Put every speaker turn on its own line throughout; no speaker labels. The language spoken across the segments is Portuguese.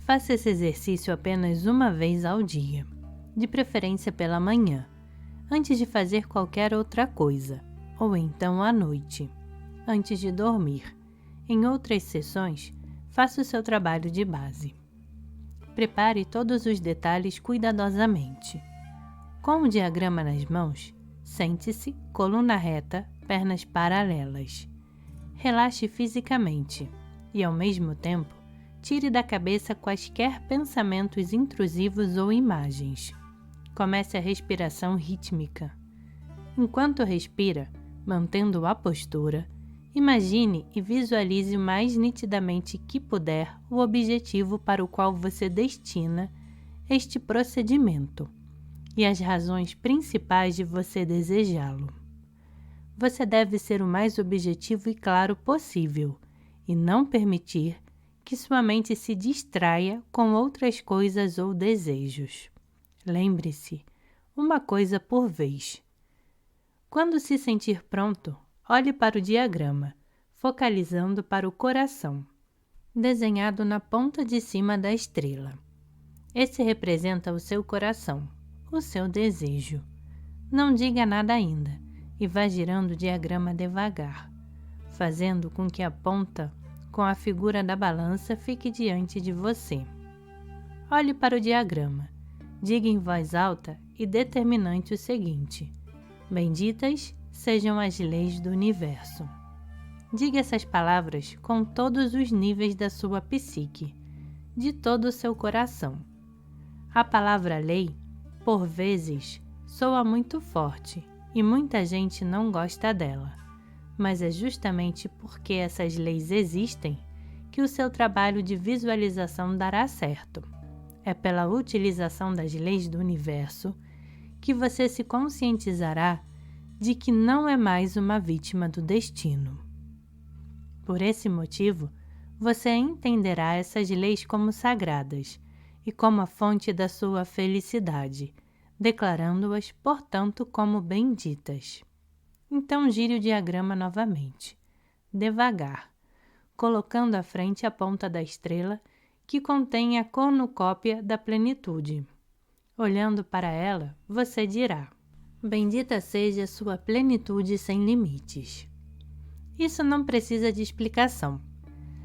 Faça esse exercício apenas uma vez ao dia, de preferência pela manhã, antes de fazer qualquer outra coisa, ou então à noite, antes de dormir. Em outras sessões, faça o seu trabalho de base. Prepare todos os detalhes cuidadosamente. Com o diagrama nas mãos, sente-se, coluna reta, pernas paralelas. Relaxe fisicamente e, ao mesmo tempo, tire da cabeça quaisquer pensamentos intrusivos ou imagens. Comece a respiração rítmica. Enquanto respira, mantendo a postura, imagine e visualize o mais nitidamente que puder o objetivo para o qual você destina este procedimento e as razões principais de você desejá-lo. Você deve ser o mais objetivo e claro possível e não permitir que sua mente se distraia com outras coisas ou desejos. Lembre-se, uma coisa por vez. Quando se sentir pronto, olhe para o diagrama, focalizando para o coração, desenhado na ponta de cima da estrela. Esse representa o seu coração, o seu desejo. Não diga nada ainda e vá girando o diagrama devagar, fazendo com que a ponta com a figura da balança fique diante de você. Olhe para o diagrama, diga em voz alta e determinante o seguinte: benditas sejam as leis do universo. Diga essas palavras com todos os níveis da sua psique, de todo o seu coração. A palavra lei, por vezes, soa muito forte e muita gente não gosta dela, mas é justamente porque essas leis existem que o seu trabalho de visualização dará certo. É pela utilização das leis do universo que você se conscientizará de que não é mais uma vítima do destino. Por esse motivo, você entenderá essas leis como sagradas e como a fonte da sua felicidade, declarando-as, portanto, como benditas. Então gire o diagrama novamente, devagar, colocando à frente a ponta da estrela que contém a cornucópia da plenitude. Olhando para ela, você dirá: bendita seja sua plenitude sem limites. Isso não precisa de explicação.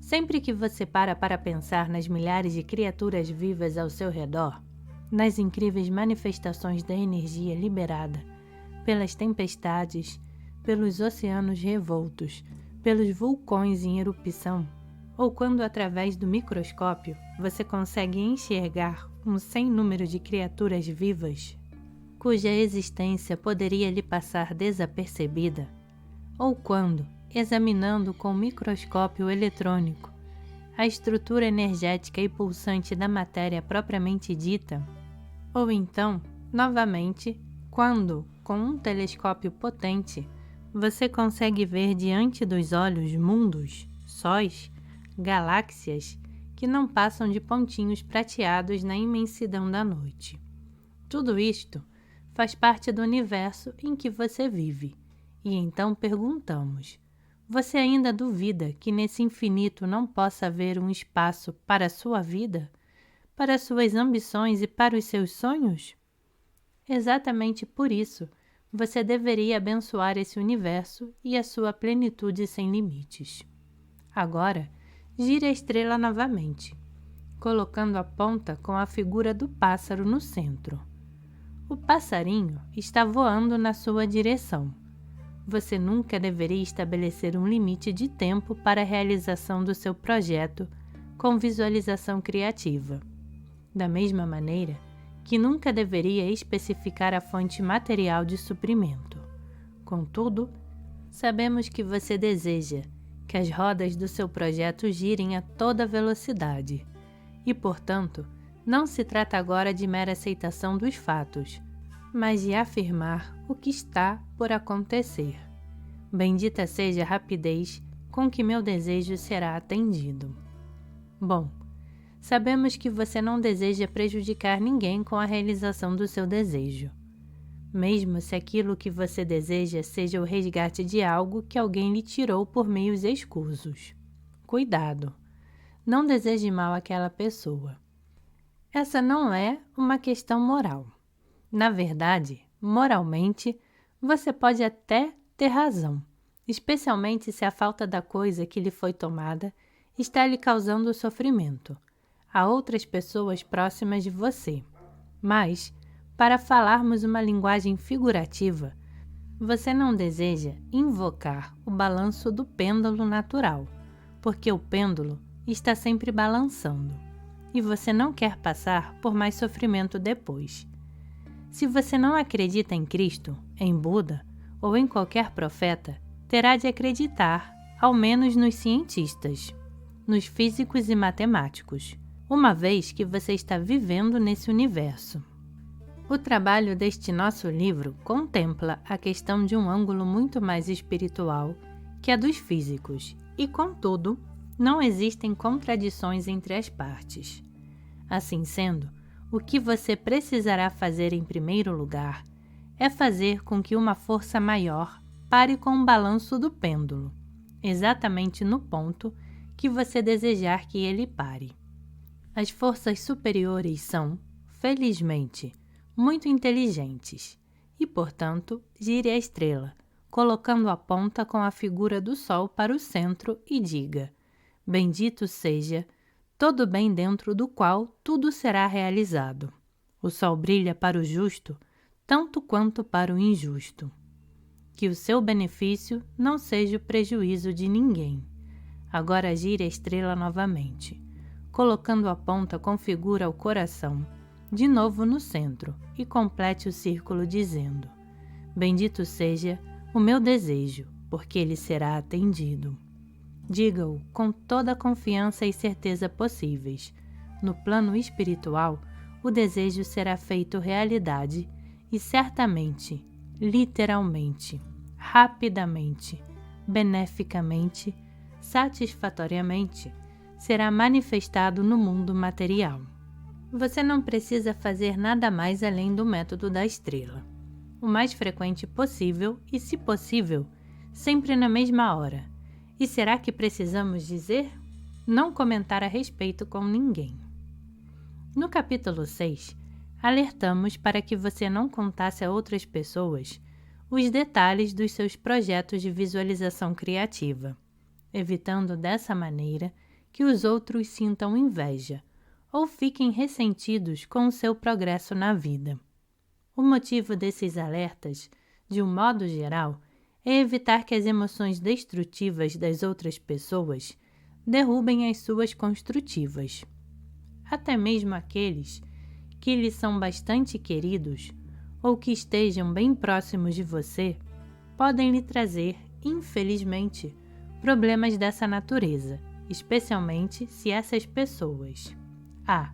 Sempre que você para pensar nas milhares de criaturas vivas ao seu redor, nas incríveis manifestações da energia liberada pelas tempestades, pelos oceanos revoltos, pelos vulcões em erupção, ou quando através do microscópio você consegue enxergar um sem número de criaturas vivas, cuja existência poderia lhe passar desapercebida, ou quando, examinando com microscópio eletrônico a estrutura energética e pulsante da matéria propriamente dita, ou então, novamente, quando, com um telescópio potente, você consegue ver diante dos olhos mundos, sóis, galáxias que não passam de pontinhos prateados na imensidão da noite. Tudo isto faz parte do universo em que você vive, e então perguntamos: você ainda duvida que nesse infinito não possa haver um espaço para a sua vida, para suas ambições e para os seus sonhos? Exatamente por isso, você deveria abençoar esse universo e a sua plenitude sem limites. Agora, gire a estrela novamente, colocando a ponta com a figura do pássaro no centro. O passarinho está voando na sua direção. Você nunca deveria estabelecer um limite de tempo para a realização do seu projeto com visualização criativa. Da mesma maneira que nunca deveria especificar a fonte material de suprimento. Contudo, sabemos que você deseja que as rodas do seu projeto girem a toda velocidade e, portanto, não se trata agora de mera aceitação dos fatos, mas de afirmar o que está por acontecer. Bendita seja a rapidez com que meu desejo será atendido. Bom, sabemos que você não deseja prejudicar ninguém com a realização do seu desejo, mesmo se aquilo que você deseja seja o resgate de algo que alguém lhe tirou por meios escusos. Cuidado! Não deseje mal àquela pessoa. Essa não é uma questão moral. Na verdade, moralmente, você pode até ter razão, especialmente se a falta da coisa que lhe foi tomada está lhe causando sofrimento a outras pessoas próximas de você. Mas, para falarmos uma linguagem figurativa, você não deseja invocar o balanço do pêndulo natural, porque o pêndulo está sempre balançando, e você não quer passar por mais sofrimento depois. Se você não acredita em Cristo, em Buda ou em qualquer profeta, terá de acreditar, ao menos nos cientistas, nos físicos e matemáticos, uma vez que você está vivendo nesse universo. O trabalho deste nosso livro contempla a questão de um ângulo muito mais espiritual que a dos físicos, e, contudo, não existem contradições entre as partes. Assim sendo, o que você precisará fazer em primeiro lugar é fazer com que uma força maior pare com o balanço do pêndulo, exatamente no ponto que você desejar que ele pare. As forças superiores são, felizmente, muito inteligentes e, portanto, gire a estrela, colocando a ponta com a figura do Sol para o centro e diga: bendito seja todo bem dentro do qual tudo será realizado. O Sol brilha para o justo, tanto quanto para o injusto. Que o seu benefício não seja o prejuízo de ninguém. Agora gire a estrela novamente, colocando a ponta com figura ao coração, de novo no centro, e complete o círculo dizendo: bendito seja o meu desejo, porque ele será atendido. Diga-o com toda a confiança e certeza possíveis. No plano espiritual, o desejo será feito realidade e certamente, literalmente, rapidamente, beneficamente, satisfatoriamente, será manifestado no mundo material. Você não precisa fazer nada mais além do método da estrela. O mais frequente possível e, se possível, sempre na mesma hora. E será que precisamos dizer? Não comentar a respeito com ninguém. No capítulo 6, alertamos para que você não contasse a outras pessoas os detalhes dos seus projetos de visualização criativa, evitando dessa maneira que os outros sintam inveja ou fiquem ressentidos com o seu progresso na vida. O motivo desses alertas, de um modo geral, é evitar que as emoções destrutivas das outras pessoas derrubem as suas construtivas. Até mesmo aqueles que lhes são bastante queridos ou que estejam bem próximos de você podem lhe trazer, infelizmente, problemas dessa natureza, especialmente se essas pessoas a.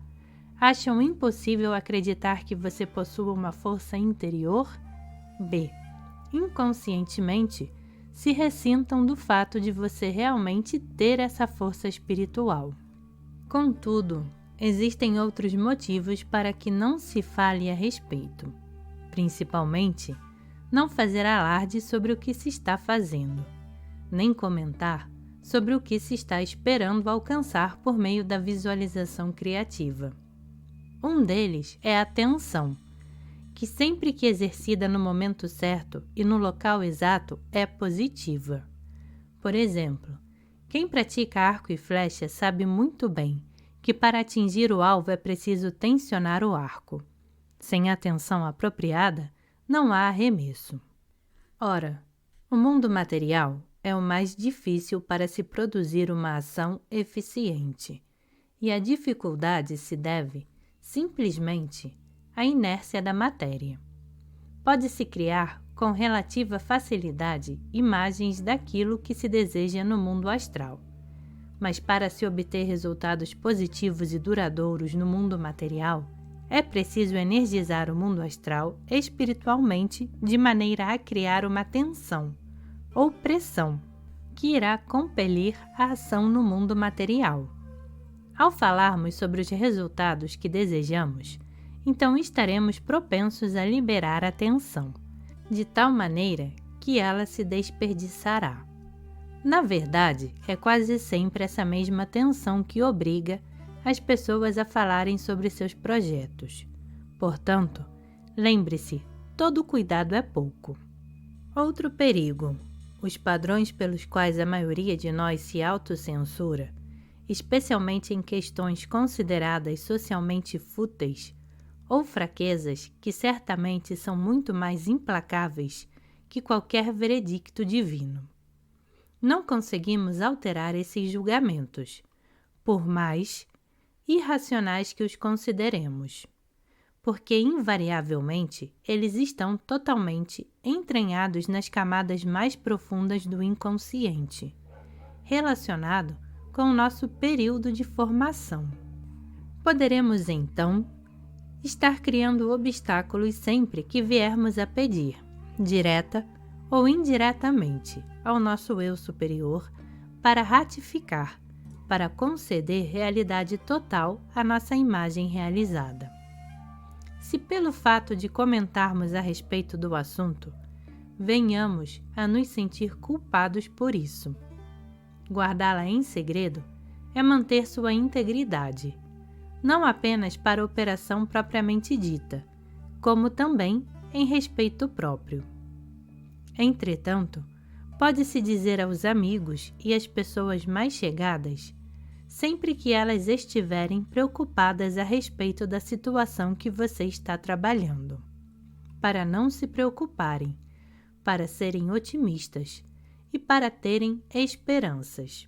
Acham impossível acreditar que você possua uma força interior. B. Inconscientemente, se ressintam do fato de você realmente ter essa força espiritual. Contudo, existem outros motivos para que não se fale a respeito. Principalmente, não fazer alarde sobre o que se está fazendo, nem comentar sobre o que se está esperando alcançar por meio da visualização criativa. Um deles é a atenção, que sempre que exercida no momento certo e no local exato é positiva. Por exemplo, quem pratica arco e flecha sabe muito bem que para atingir o alvo é preciso tensionar o arco. Sem atenção apropriada, não há arremesso. Ora, o mundo material é o mais difícil para se produzir uma ação eficiente, e a dificuldade se deve, simplesmente, à inércia da matéria. Pode-se criar, com relativa facilidade, imagens daquilo que se deseja no mundo astral, mas para se obter resultados positivos e duradouros no mundo material, é preciso energizar o mundo astral espiritualmente de maneira a criar uma tensão ou pressão, que irá compelir a ação no mundo material. Ao falarmos sobre os resultados que desejamos, então estaremos propensos a liberar a tensão, de tal maneira que ela se desperdiçará. Na verdade, é quase sempre essa mesma tensão que obriga as pessoas a falarem sobre seus projetos. Portanto, lembre-se, todo cuidado é pouco. Outro perigo: os padrões pelos quais a maioria de nós se autocensura, especialmente em questões consideradas socialmente fúteis, ou fraquezas que certamente são muito mais implacáveis que qualquer veredicto divino. Não conseguimos alterar esses julgamentos, por mais irracionais que os consideremos, porque invariavelmente eles estão totalmente entranhados nas camadas mais profundas do inconsciente, relacionado com o nosso período de formação. Poderemos então estar criando obstáculos sempre que viermos a pedir, direta ou indiretamente, ao nosso eu superior para ratificar, para conceder realidade total à nossa imagem realizada. Se pelo fato de comentarmos a respeito do assunto, venhamos a nos sentir culpados por isso, guardá-la em segredo é manter sua integridade, não apenas para a operação propriamente dita, como também em respeito próprio. Entretanto, pode-se dizer aos amigos e às pessoas mais chegadas, sempre que elas estiverem preocupadas a respeito da situação que você está trabalhando, para não se preocuparem, para serem otimistas e para terem esperanças,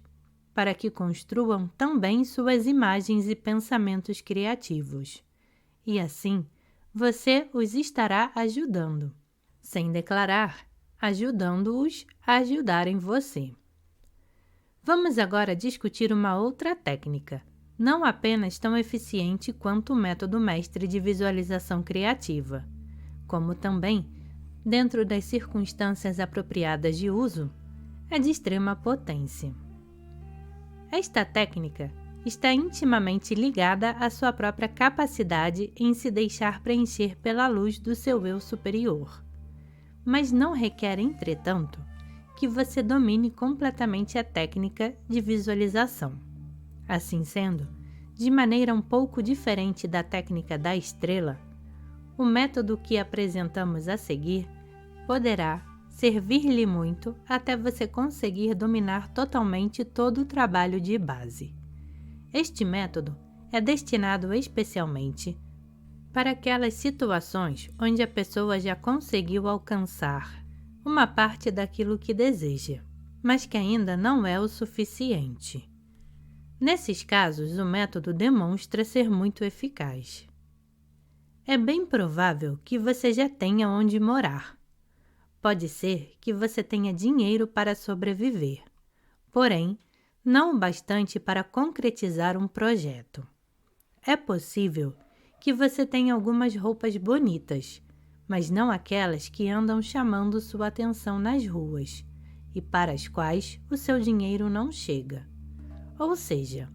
para que construam também suas imagens e pensamentos criativos. E assim, você os estará ajudando, sem declarar, ajudando-os a ajudarem você. Vamos agora discutir uma outra técnica, não apenas tão eficiente quanto o método mestre de visualização criativa, como também, dentro das circunstâncias apropriadas de uso, é de extrema potência. Esta técnica está intimamente ligada à sua própria capacidade em se deixar preencher pela luz do seu eu superior, mas não requer, entretanto, que você domine completamente a técnica de visualização. Assim sendo, de maneira um pouco diferente da técnica da estrela, o método que apresentamos a seguir poderá servir-lhe muito até você conseguir dominar totalmente todo o trabalho de base. Este método é destinado especialmente para aquelas situações onde a pessoa já conseguiu alcançar uma parte daquilo que deseja, mas que ainda não é o suficiente. Nesses casos, o método demonstra ser muito eficaz. É bem provável que você já tenha onde morar. Pode ser que você tenha dinheiro para sobreviver, porém, não o bastante para concretizar um projeto. É possível que você tenha algumas roupas bonitas, mas não aquelas que andam chamando sua atenção nas ruas e para as quais o seu dinheiro não chega. Ou seja,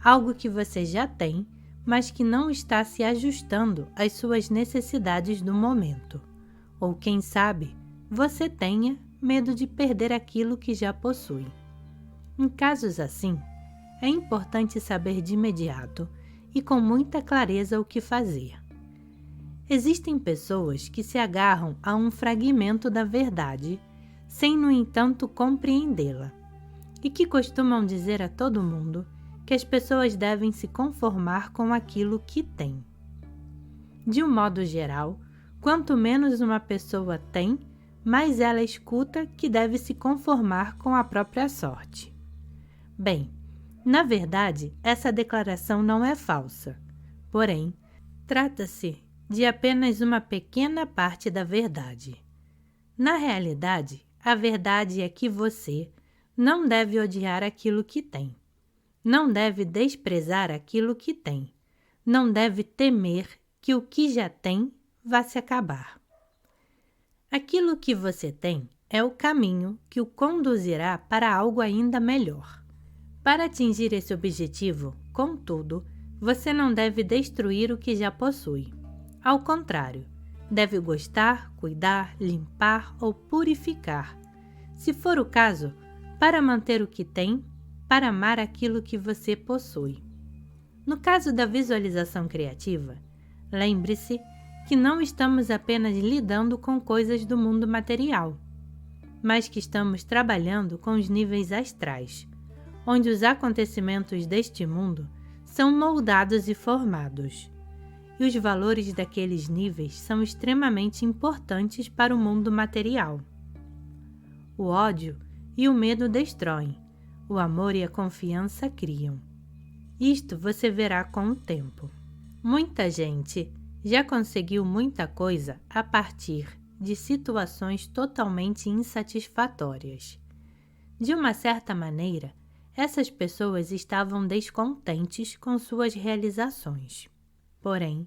algo que você já tem, mas que não está se ajustando às suas necessidades do momento. Ou quem sabe, você tenha medo de perder aquilo que já possui. Em casos assim, é importante saber de imediato e com muita clareza o que fazer. Existem pessoas que se agarram a um fragmento da verdade, sem, no entanto, compreendê-la, e que costumam dizer a todo mundo que as pessoas devem se conformar com aquilo que têm. De um modo geral, quanto menos uma pessoa tem, mais ela escuta que deve se conformar com a própria sorte. Bem, na verdade, essa declaração não é falsa, porém, trata-se de apenas uma pequena parte da verdade. Na realidade, a verdade é que você não deve odiar aquilo que tem, não deve desprezar aquilo que tem, não deve temer que o que já tem vá se acabar. Aquilo que você tem é o caminho que o conduzirá para algo ainda melhor. Para atingir esse objetivo, contudo, você não deve destruir o que já possui. Ao contrário, deve gostar, cuidar, limpar ou purificar, se for o caso, para manter o que tem, para amar aquilo que você possui. No caso da visualização criativa, lembre-se que não estamos apenas lidando com coisas do mundo material, mas que estamos trabalhando com os níveis astrais, onde os acontecimentos deste mundo são moldados e formados, e os valores daqueles níveis são extremamente importantes para o mundo material. O ódio e o medo destroem, o amor e a confiança criam. Isto você verá com o tempo. Muita gente já conseguiu muita coisa a partir de situações totalmente insatisfatórias. De uma certa maneira, essas pessoas estavam descontentes com suas realizações. Porém,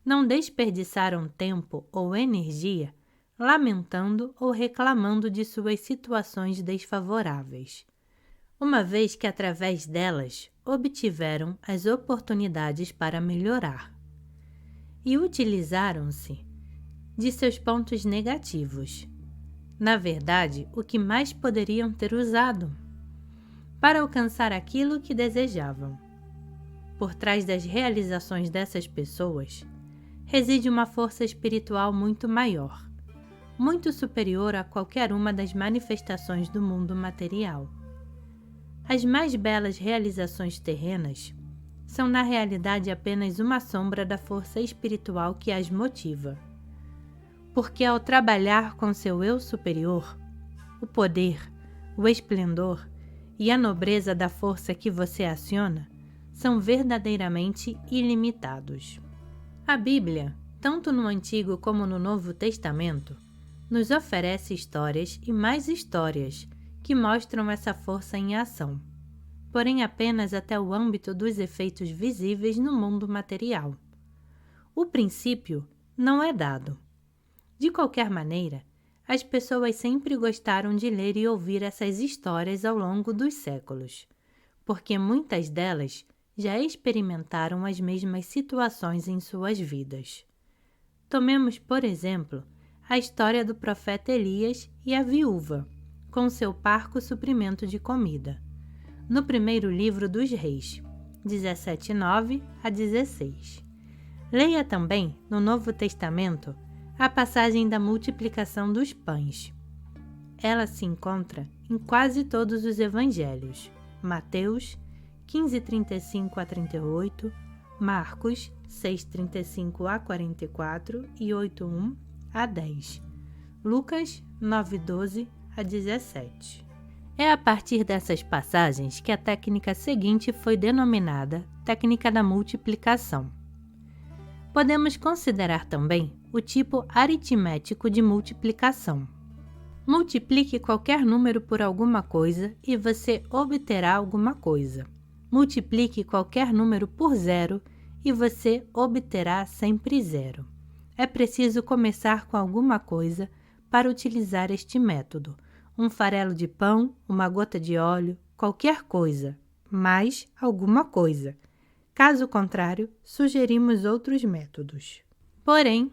não desperdiçaram tempo ou energia lamentando ou reclamando de suas situações desfavoráveis, uma vez que através delas obtiveram as oportunidades para melhorar. E utilizaram-se de seus pontos negativos. Na verdade, o que mais poderiam ter usado para alcançar aquilo que desejavam. Por trás das realizações dessas pessoas, reside uma força espiritual muito maior, muito superior a qualquer uma das manifestações do mundo material. As mais belas realizações terrenas são na realidade apenas uma sombra da força espiritual que as motiva. Porque ao trabalhar com seu eu superior, o poder, o esplendor e a nobreza da força que você aciona são verdadeiramente ilimitados. A Bíblia, tanto no Antigo como no Novo Testamento, nos oferece histórias e mais histórias que mostram essa força em ação, porém apenas até o âmbito dos efeitos visíveis no mundo material. O princípio não é dado. De qualquer maneira, as pessoas sempre gostaram de ler e ouvir essas histórias ao longo dos séculos, porque muitas delas já experimentaram as mesmas situações em suas vidas. Tomemos, por exemplo, a história do profeta Elias e a viúva, com seu parco suprimento de comida, no primeiro livro dos Reis, 17:9 a 16. Leia também, no Novo Testamento, a passagem da multiplicação dos pães. Ela se encontra em quase todos os evangelhos: Mateus 15:35 a 38, Marcos 6:35 a 44 e 8:1 a 10, Lucas 9:12 a 17. É a partir dessas passagens que a técnica seguinte foi denominada técnica da multiplicação. Podemos considerar também o tipo aritmético de multiplicação. Multiplique qualquer número por alguma coisa e você obterá alguma coisa. Multiplique qualquer número por zero e você obterá sempre zero. É preciso começar com alguma coisa para utilizar este método. Um farelo de pão, uma gota de óleo, qualquer coisa, mais alguma coisa. Caso contrário, sugerimos outros métodos. Porém,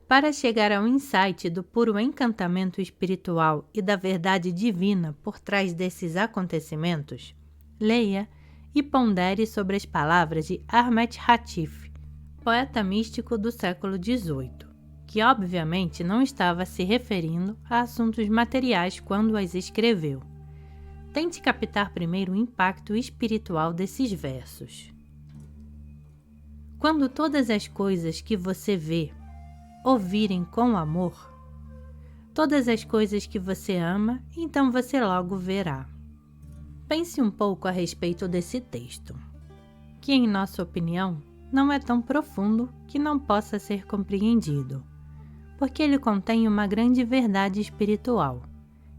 para chegar ao insight do puro encantamento espiritual e da verdade divina por trás desses acontecimentos, leia e pondere sobre as palavras de Ahmet Hatif, poeta místico do século XVIII, que obviamente não estava se referindo a assuntos materiais quando as escreveu. Tente captar primeiro o impacto espiritual desses versos. Quando todas as coisas que você vê ouvirem com amor, todas as coisas que você ama, então você logo verá. Pense um pouco a respeito desse texto, que em nossa opinião não é tão profundo que não possa ser compreendido, porque ele contém uma grande verdade espiritual.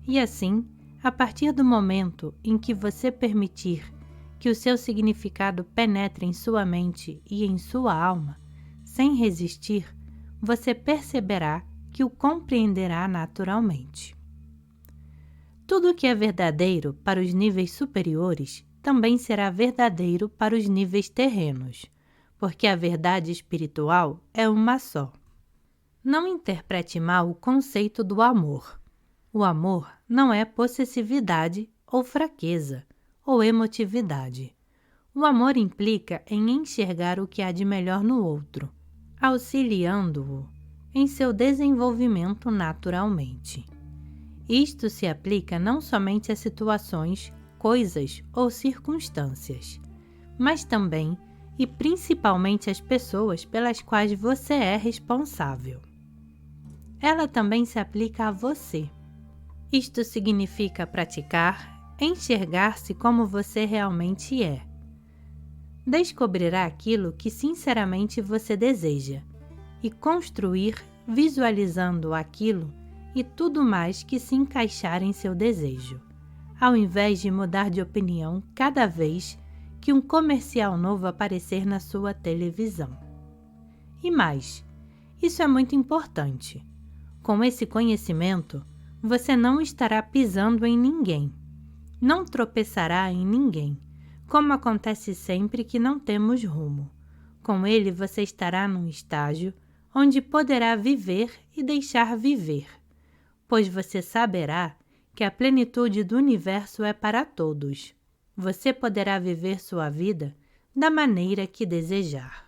E assim, a partir do momento em que você permitir que o seu significado penetre em sua mente e em sua alma, sem resistir, você perceberá que o compreenderá naturalmente. Tudo o que é verdadeiro para os níveis superiores também será verdadeiro para os níveis terrenos, porque a verdade espiritual é uma só. Não interprete mal o conceito do amor. O amor não é possessividade ou fraqueza ou emotividade. O amor implica em enxergar o que há de melhor no outro, auxiliando-o em seu desenvolvimento naturalmente. Isto se aplica não somente a situações, coisas ou circunstâncias, mas também e principalmente às pessoas pelas quais você é responsável. Ela também se aplica a você. Isto significa praticar, enxergar-se como você realmente é. Descobrirá aquilo que sinceramente você deseja e construir visualizando aquilo e tudo mais que se encaixar em seu desejo, ao invés de mudar de opinião cada vez que um comercial novo aparecer na sua televisão. E mais, isso é muito importante. Com esse conhecimento, você não estará pisando em ninguém, não tropeçará em ninguém, como acontece sempre que não temos rumo. Com ele você estará num estágio onde poderá viver e deixar viver, pois você saberá que a plenitude do universo é para todos. Você poderá viver sua vida da maneira que desejar.